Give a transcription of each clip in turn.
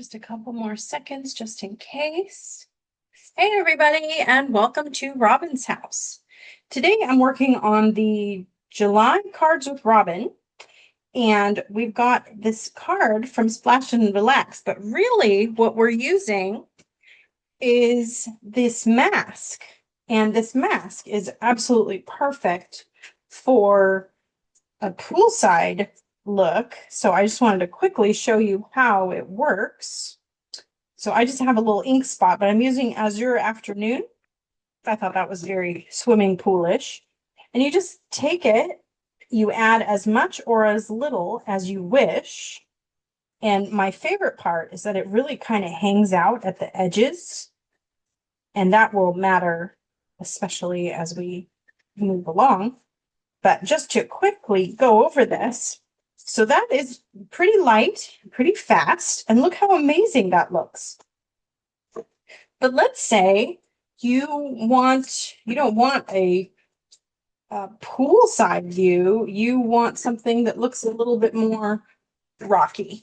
Just a couple more seconds just in case. Hey everybody, and welcome to Robin's house. Today I'm working on the July cards with Robin, and we've got this card from Splash and Relax, but really what we're using is this mask. And this mask is absolutely perfect for a poolside look. So I just wanted to quickly show you how it works. So I just have a little ink spot, but I'm using Azure Afternoon. I thought that was very swimming poolish. And you just take it, you add as much or as little as you wish. And my favorite part is that it really kind of hangs out at the edges. And that will matter, especially as we move along. But just to quickly go over this, so that is pretty light, pretty fast, and look how amazing that looks. But let's say you don't want a poolside view, you want something that looks a little bit more rocky.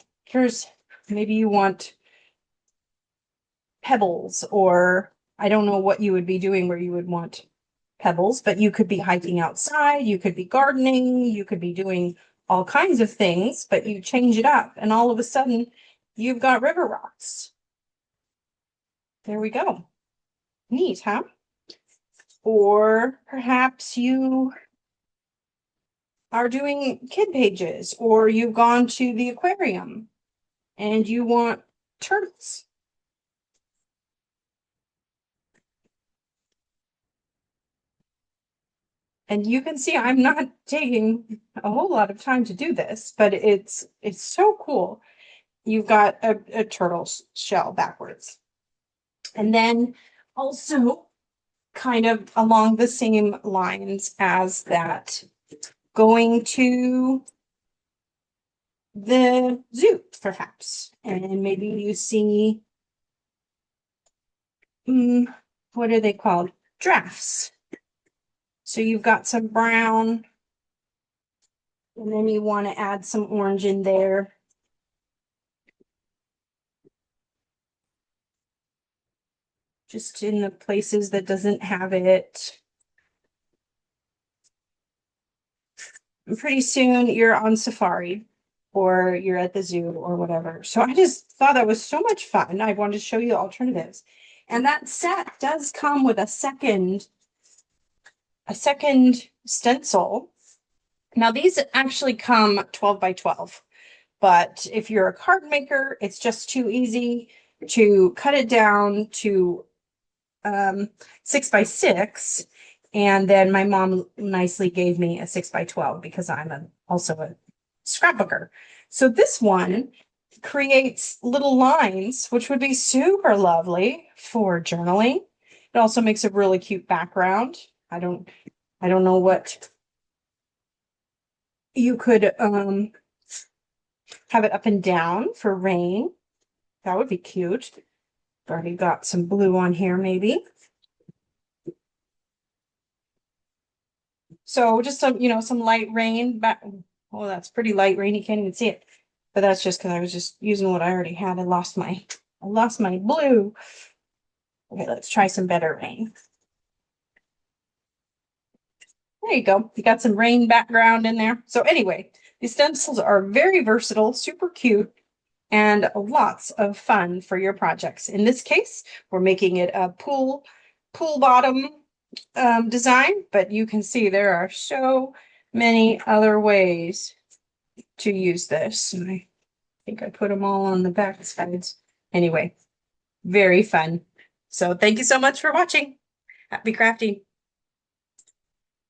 Maybe you want pebbles, or I don't know what you would be doing where you would want pebbles, but you could be hiking outside, you could be gardening, you could be doing all kinds of things, but you change it up and all of a sudden you've got river rocks. There we go. Neat, huh? Or perhaps you are doing kid pages, or you've gone to the aquarium and you want turtles. And you can see I'm not taking a whole lot of time to do this, but it's so cool. You've got a turtle shell backwards. And then also kind of along the same lines as that, going to the zoo perhaps, and maybe you see, what are they called? Giraffes. So you've got some brown, and then you want to add some orange in there. Just in the places that doesn't have it. And pretty soon you're on safari, or you're at the zoo or whatever. So I just thought that was so much fun. I wanted to show you alternatives. And that set does come with a second stencil. Now these actually come 12 by 12, but if you're a card maker, it's just too easy to cut it down to 6 by 6. And then my mom nicely gave me a 6 by 12 because I'm also a scrapbooker. So this one creates little lines, which would be super lovely for journaling. It also makes a really cute background. I don't know what you could have it up and down for rain. That would be cute. Already got some blue on here, maybe. So just some light rain back. Oh, that's pretty light rain. You can't even see it. But that's just because I was just using what I already had. I lost my blue. Okay, let's try some better rain. There you go. You got some rain background in there. So anyway, these stencils are very versatile, super cute, and lots of fun for your projects. In this case, we're making it a pool bottom design, but you can see there are so many other ways to use this. And I think I put them all on the back sides. Anyway, very fun. So thank you so much for watching. Happy crafting.